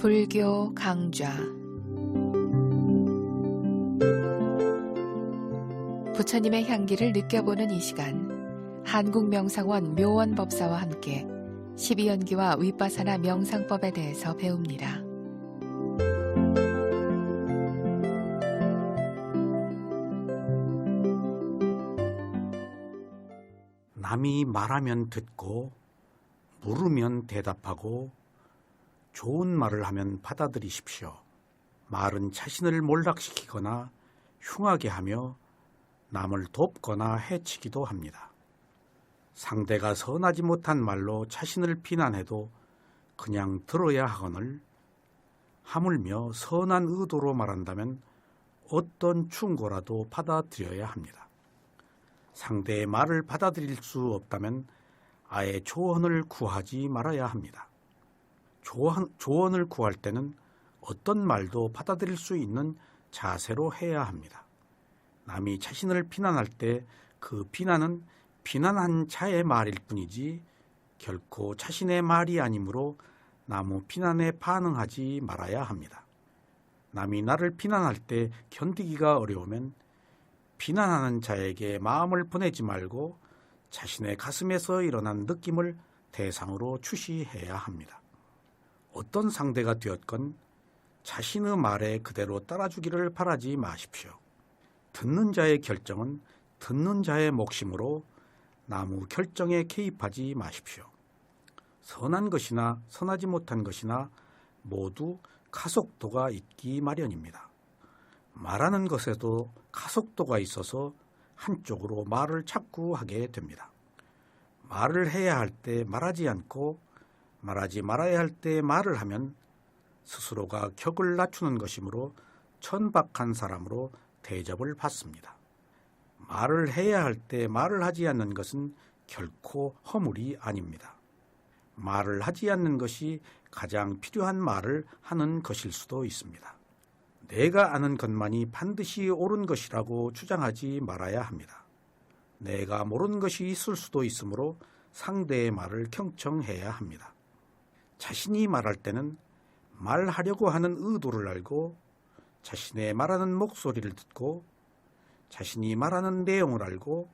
불교 강좌 부처님의 향기를 느껴보는 이 시간, 한국명상원 묘원법사와 함께 12연기와 윗바사나 명상법에 대해서 배웁니다. 남이 말하면 듣고 물으면 대답하고 좋은 말을 하면 받아들이십시오. 말은 자신을 몰락시키거나 흉하게 하며 남을 돕거나 해치기도 합니다. 상대가 선하지 못한 말로 자신을 비난해도 그냥 들어야 하거늘 하물며 선한 의도로 말한다면 어떤 충고라도 받아들여야 합니다. 상대의 말을 받아들일 수 없다면 아예 조언을 구하지 말아야 합니다. 조언을 구할 때는 어떤 말도 받아들일 수 있는 자세로 해야 합니다. 남이 자신을 비난할 때 그 비난은 비난한 자의 말일 뿐이지 결코 자신의 말이 아니므로 남의 비난에 반응하지 말아야 합니다. 남이 나를 비난할 때 견디기가 어려우면 비난하는 자에게 마음을 보내지 말고 자신의 가슴에서 일어난 느낌을 대상으로 추시해야 합니다. 어떤 상대가 되었건 자신의 말에 그대로 따라주기를 바라지 마십시오. 듣는 자의 결정은 듣는 자의 몫이므로 남의 결정에 개입하지 마십시오. 선한 것이나 선하지 못한 것이나 모두 가속도가 있기 마련입니다. 말하는 것에도 가속도가 있어서 한쪽으로 말을 자꾸 하게 됩니다. 말을 해야 할 때 말하지 않고 말하지 말아야 할 때 말을 하면 스스로가 격을 낮추는 것이므로 천박한 사람으로 대접을 받습니다. 말을 해야 할 때 말을 하지 않는 것은 결코 허물이 아닙니다. 말을 하지 않는 것이 가장 필요한 말을 하는 것일 수도 있습니다. 내가 아는 것만이 반드시 옳은 것이라고 주장하지 말아야 합니다. 내가 모르는 것이 있을 수도 있으므로 상대의 말을 경청해야 합니다. 자신이 말할 때는 말하려고 하는 의도를 알고 자신의 말하는 목소리를 듣고 자신이 말하는 내용을 알고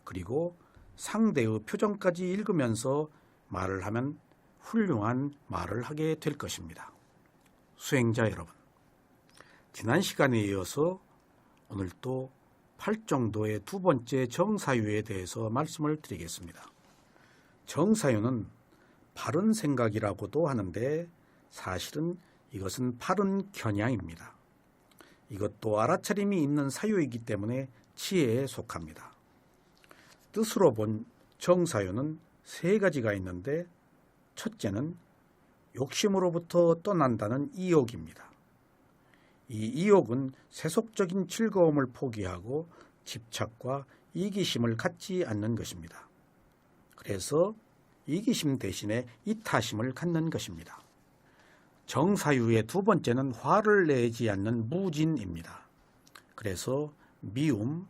그리고 상대의 표정까지 읽으면서 말을 하면 훌륭한 말을 하게 될 것입니다. 수행자 여러분, 지난 시간에 이어서 오늘 또 팔정도의 두 번째 정사유에 대해서 말씀을 드리겠습니다. 정사유는 바른 생각이라고도 하는데 사실은 이것은 바른 겨냥입니다. 이것도 알아차림이 있는 사유이기 때문에 지혜에 속합니다. 뜻으로 본 정사유는 세 가지가 있는데 첫째는 욕심으로부터 떠난다는 이욕입니다. 이 이욕은 세속적인 즐거움을 포기하고 집착과 이기심을 갖지 않는 것입니다. 그래서 이기심 대신에 이타심을 갖는 것입니다. 정사유의 두 번째는 화를 내지 않는 무진입니다. 그래서 미움,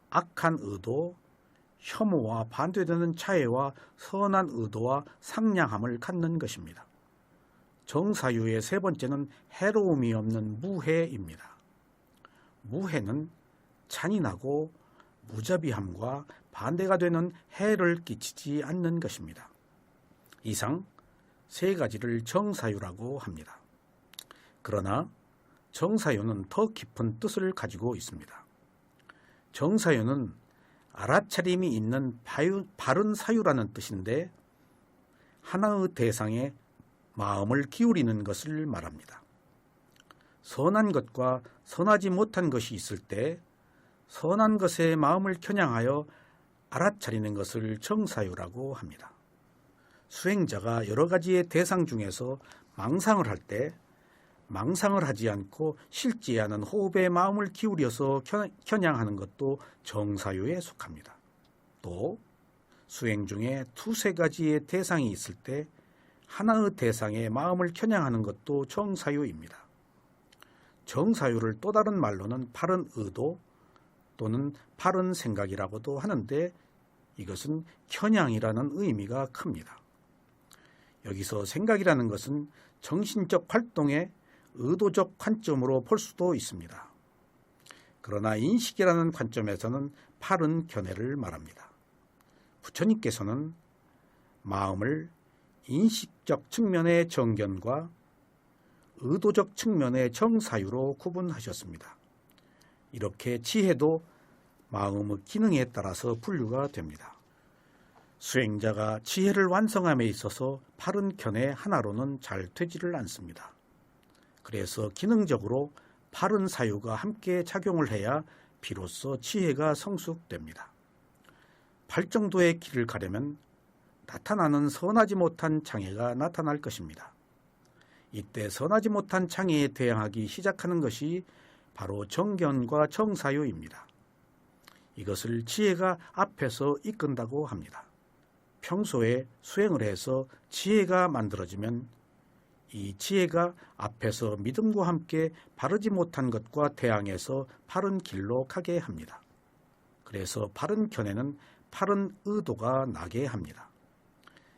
악한 의도, 혐오와 반대되는 자애와 선한 의도와 상냥함을 갖는 것입니다. 정사유의 세 번째는 해로움이 없는 무해입니다. 무해는 잔인하고 무자비함과 반대가 되는 해를 끼치지 않는 것입니다. 이상 세 가지를 정사유라고 합니다. 그러나 정사유는 더 깊은 뜻을 가지고 있습니다. 정사유는 알아차림이 있는 바른 사유라는 뜻인데 하나의 대상에 마음을 기울이는 것을 말합니다. 선한 것과 선하지 못한 것이 있을 때 선한 것에 마음을 겨냥하여 알아차리는 것을 정사유라고 합니다. 수행자가 여러 가지의 대상 중에서 망상을 할 때 망상을 하지 않고 실지 않은 호흡에 마음을 기울여서 겨냥하는 것도 정사유에 속합니다. 또 수행 중에 두세 가지의 대상이 있을 때 하나의 대상에 마음을 겨냥하는 것도 정사유입니다. 정사유를 또 다른 말로는 바른 의도 또는 바른 생각이라고도 하는데 이것은 겨냥이라는 의미가 큽니다. 여기서 생각이라는 것은 정신적 활동의 의도적 관점으로 볼 수도 있습니다. 그러나 인식이라는 관점에서는 바른 견해를 말합니다. 부처님께서는 마음을 인식적 측면의 정견과 의도적 측면의 정사유로 구분하셨습니다. 이렇게 지혜도 마음의 기능에 따라서 분류가 됩니다. 수행자가 지혜를 완성함에 있어서 바른 견해 하나로는 잘 되지를 않습니다. 그래서 기능적으로 바른 사유가 함께 작용을 해야 비로소 지혜가 성숙됩니다. 발정도의 길을 가려면 나타나는 선하지 못한 장애가 나타날 것입니다. 이때 선하지 못한 장애에 대항하기 시작하는 것이 바로 정견과 정사유입니다. 이것을 지혜가 앞에서 이끈다고 합니다. 평소에 수행을 해서 지혜가 만들어지면 이 지혜가 앞에서 믿음과 함께 바르지 못한 것과 대항해서 바른 길로 가게 합니다. 그래서 바른 견해는 바른 의도가 나게 합니다.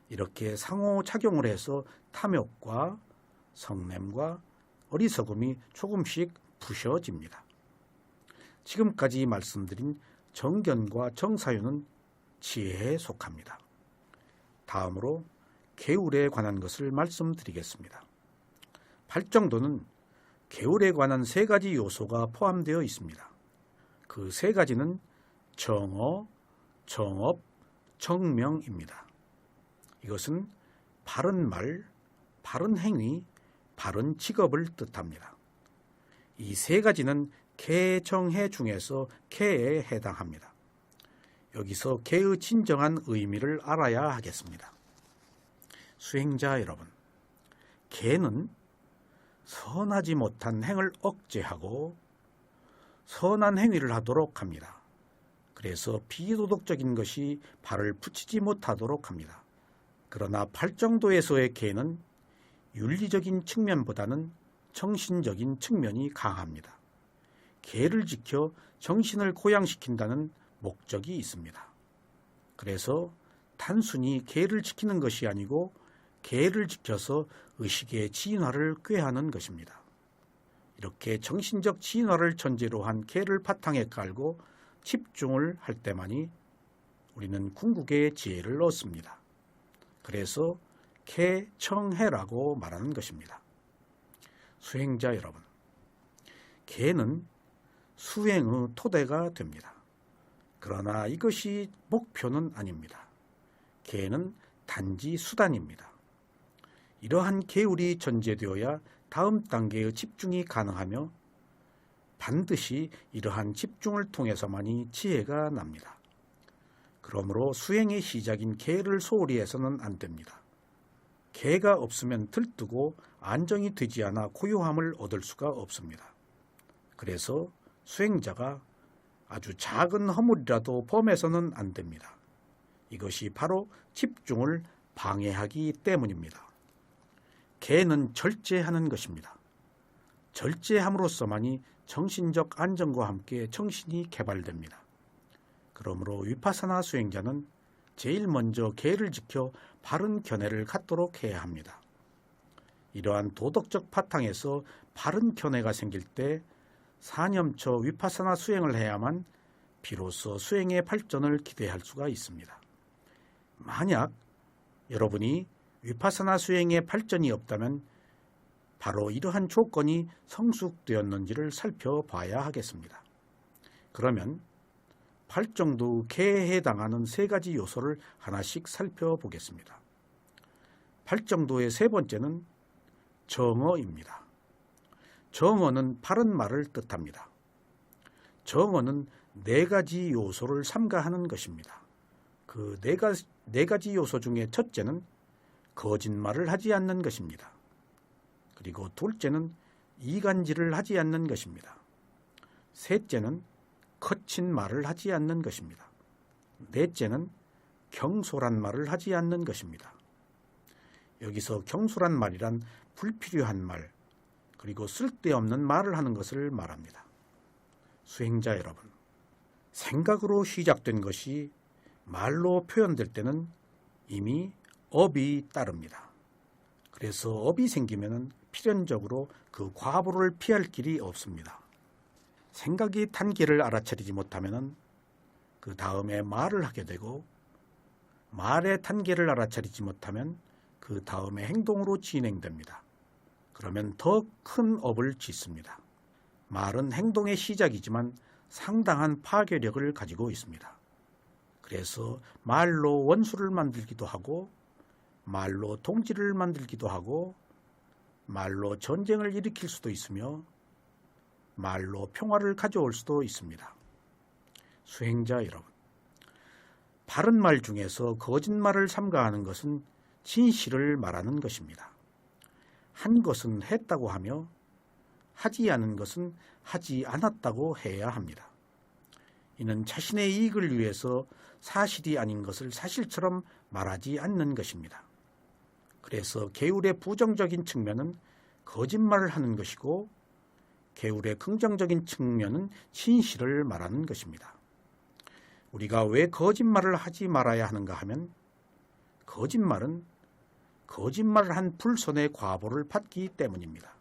이렇게 상호작용을 해서 탐욕과 성냄과 어리석음이 조금씩 부셔집니다. 지금까지 말씀드린 정견과 정사유는 지혜에 속합니다. 다음으로 계율에 관한 것을 말씀드리겠습니다. 발정도는 계율에 관한 세 가지 요소가 포함되어 있습니다. 그 세 가지는 정어, 정업, 정명입니다. 이것은 바른 말, 바른 행위, 바른 직업을 뜻합니다. 이 세 가지는 계, 정해 중에서 계에 해당합니다. 여기서 계의 진정한 의미를 알아야 하겠습니다. 수행자 여러분, 계는 선하지 못한 행을 억제하고 선한 행위를 하도록 합니다. 그래서 비도덕적인 것이 발을 붙이지 못하도록 합니다. 그러나 발정도에서의 계는 윤리적인 측면보다는 정신적인 측면이 강합니다. 계를 지켜 정신을 고양시킨다는 목적이 있습니다. 그래서 단순히 계를 지키는 것이 아니고 계를 지켜서 의식의 진화를 꾀하는 것입니다. 이렇게 정신적 진화를 전제로 한 계를 바탕에 깔고 집중을 할 때만이 우리는 궁극의 지혜를 얻습니다. 그래서 계청해라고 말하는 것입니다. 수행자 여러분, 계는 수행의 토대가 됩니다. 그러나 이것이 목표는 아닙니다. 계는 단지 수단입니다. 이러한 계율이 전제되어야 다음 단계의 집중이 가능하며 반드시 이러한 집중을 통해서만이 지혜가 납니다. 그러므로 수행의 시작인 계를 소홀히 해서는 안 됩니다. 계가 없으면 들뜨고 안정이 되지 않아 고요함을 얻을 수가 없습니다. 그래서 수행자가 아주 작은 허물이라도 범해서는 안 됩니다. 이것이 바로 집중을 방해하기 때문입니다. 계는 절제하는 것입니다. 절제함으로써만이 정신적 안정과 함께 정신이 개발됩니다. 그러므로 위파사나 수행자는 제일 먼저 계를 지켜 바른 견해를 갖도록 해야 합니다. 이러한 도덕적 바탕에서 바른 견해가 생길 때 사념처 위파사나 수행을 해야만 비로소 수행의 발전을 기대할 수가 있습니다. 만약 여러분이 위파사나 수행의 발전이 없다면 바로 이러한 조건이 성숙되었는지를 살펴봐야 하겠습니다. 그러면 발정도의 계에 해당하는 세 가지 요소를 하나씩 살펴보겠습니다. 발정도의 세 번째는 정어입니다. 정어는 바른 말을 뜻합니다. 정어는 네 가지 요소를 삼가하는 것입니다. 그 네 가지 요소 중에 첫째는 거짓말을 하지 않는 것입니다. 그리고 둘째는 이간질을 하지 않는 것입니다. 셋째는 거친 말을 하지 않는 것입니다. 넷째는 경솔한 말을 하지 않는 것입니다. 여기서 경솔한 말이란 불필요한 말, 그리고 쓸데없는 말을 하는 것을 말합니다. 수행자 여러분, 생각으로 시작된 것이 말로 표현될 때는 이미 업이 따릅니다. 그래서 업이 생기면 필연적으로 그 과보를 피할 길이 없습니다. 생각이 단계를 알아차리지 못하면 그 다음에 말을 하게 되고, 말의 단계를 알아차리지 못하면 그 다음에 행동으로 진행됩니다. 그러면 더 큰 업을 짓습니다. 말은 행동의 시작이지만 상당한 파괴력을 가지고 있습니다. 그래서 말로 원수를 만들기도 하고, 말로 동지를 만들기도 하고, 말로 전쟁을 일으킬 수도 있으며, 말로 평화를 가져올 수도 있습니다. 수행자 여러분, 바른 말 중에서 거짓말을 삼가하는 것은 진실을 말하는 것입니다. 한 것은 했다고 하며 하지 않은 것은 하지 않았다고 해야 합니다. 이는 자신의 이익을 위해서 사실이 아닌 것을 사실처럼 말하지 않는 것입니다. 그래서 계율의 부정적인 측면은 거짓말을 하는 것이고, 계율의 긍정적인 측면은 진실을 말하는 것입니다. 우리가 왜 거짓말을 하지 말아야 하는가 하면, 거짓말은 거짓말을 한 불손의 과보를 받기 때문입니다.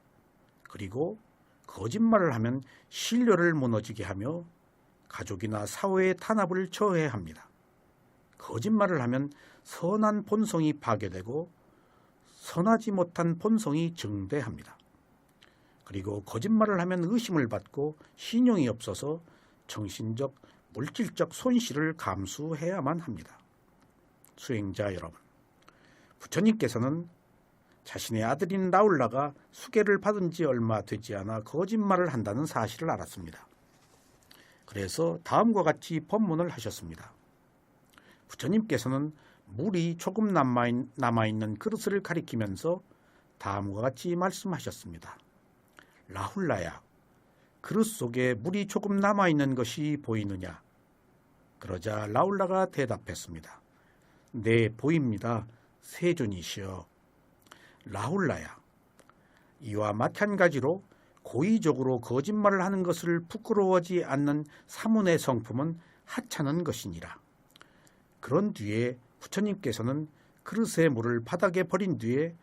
그리고 거짓말을 하면 신뢰를 무너지게 하며 가족이나 사회의 탄압을 저해합니다. 거짓말을 하면 선한 본성이 파괴되고 선하지 못한 본성이 증대합니다. 그리고 거짓말을 하면 의심을 받고 신용이 없어서 정신적, 물질적 손실을 감수해야만 합니다. 수행자 여러분, 부처님께서는 자신의 아들인 나홀라가 수계를 받은 지 얼마 되지 않아 거짓말을 한다는 사실을 알았습니다. 그래서 다음과 같이 법문을 하셨습니다. 부처님께서는 물이 조금 남아있는 그릇을 가리키면서 다음과 같이 말씀하셨습니다. 라훌라야, 그릇 속에 물이 조금 남아있는 것이 보이느냐? 그러자 라훌라가 대답했습니다. 네, 보입니다. 세존이시여. 라훌라야, 이와 마찬가지로 고의적으로 거짓말을 하는 것을 부끄러워하지 않는 사문의 성품은 하찮은 것이니라. 그런 뒤에 부처님께서는 그릇의 물을 바닥에 버린 뒤에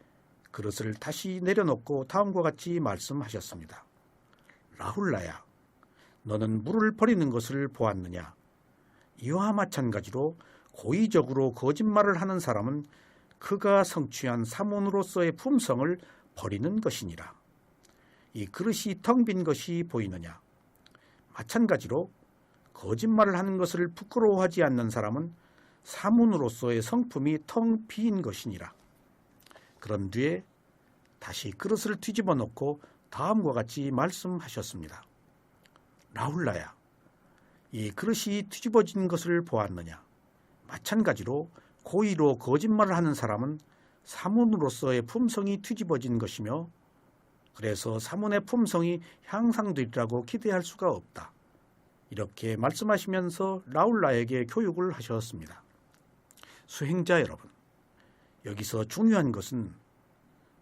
그릇을 다시 내려놓고 다음과 같이 말씀하셨습니다. 라훌라야, 너는 물을 버리는 것을 보았느냐? 이와 마찬가지로 고의적으로 거짓말을 하는 사람은 그가 성취한 사문으로서의 품성을 버리는 것이니라. 이 그릇이 텅 빈 것이 보이느냐? 마찬가지로 거짓말을 하는 것을 부끄러워하지 않는 사람은 사문으로서의 성품이 텅 빈 것이니라. 그런 뒤에 다시 그릇을 뒤집어 놓고 다음과 같이 말씀하셨습니다. 라훌라야, 이 그릇이 뒤집어진 것을 보았느냐? 마찬가지로 고의로 거짓말을 하는 사람은 사문으로서의 품성이 뒤집어진 것이며, 그래서 사문의 품성이 향상되리라고 기대할 수가 없다. 이렇게 말씀하시면서 라훌라에게 교육을 하셨습니다. 수행자 여러분, 여기서 중요한 것은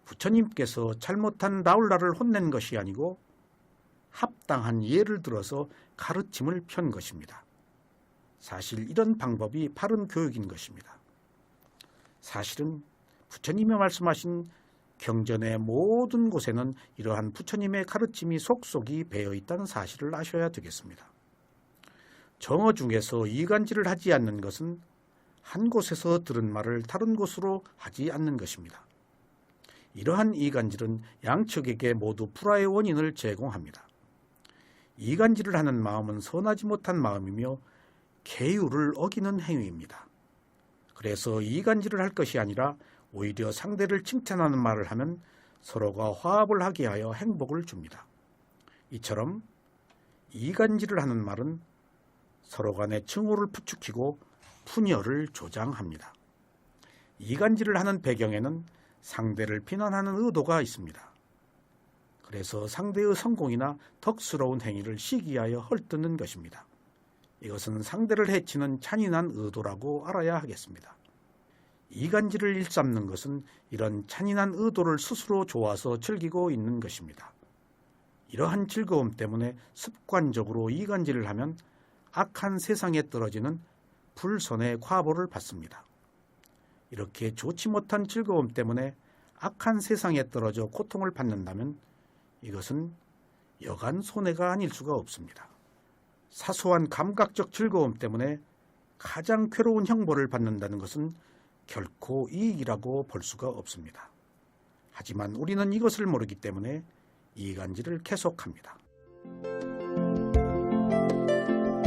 부처님께서 잘못한 라훌라를 혼낸 것이 아니고 합당한 예를 들어서 가르침을 편 것입니다. 사실 이런 방법이 바른 교육인 것입니다. 사실은 부처님이 말씀하신 경전의 모든 곳에는 이러한 부처님의 가르침이 속속이 배어 있다는 사실을 아셔야 되겠습니다. 정어 중에서 이간질을 하지 않는 것은 한 곳에서 들은 말을 다른 곳으로 하지 않는 것입니다. 이러한 이간질은 양측에게 모두 불화의 원인을 제공합니다. 이간질을 하는 마음은 선하지 못한 마음이며 계율을 어기는 행위입니다. 그래서 이간질을 할 것이 아니라 오히려 상대를 칭찬하는 말을 하면 서로가 화합을 하게 하여 행복을 줍니다. 이처럼 이간질을 하는 말은 서로 간의 증오를 부추기고 분열을 조장합니다. 이간질을 하는 배경에는 상대를 비난하는 의도가 있습니다. 그래서 상대의 성공이나 덕스러운 행위를 시기하여 헐뜯는 것입니다. 이것은 상대를 해치는 잔인한 의도라고 알아야 하겠습니다. 이간질을 일삼는 것은 이런 잔인한 의도를 스스로 좋아서 즐기고 있는 것입니다. 이러한 즐거움 때문에 습관적으로 이간질을 하면 악한 세상에 떨어지는 불선의 과보를 받습니다. 이렇게 좋지 못한 즐거움 때문에 악한 세상에 떨어져 고통을 받는다면 이것은 여간 손해가 아닐 수가 없습니다. 사소한 감각적 즐거움 때문에 가장 괴로운 형벌을 받는다는 것은 결코 이익이라고 볼 수가 없습니다. 하지만 우리는 이것을 모르기 때문에 이간질을 계속합니다.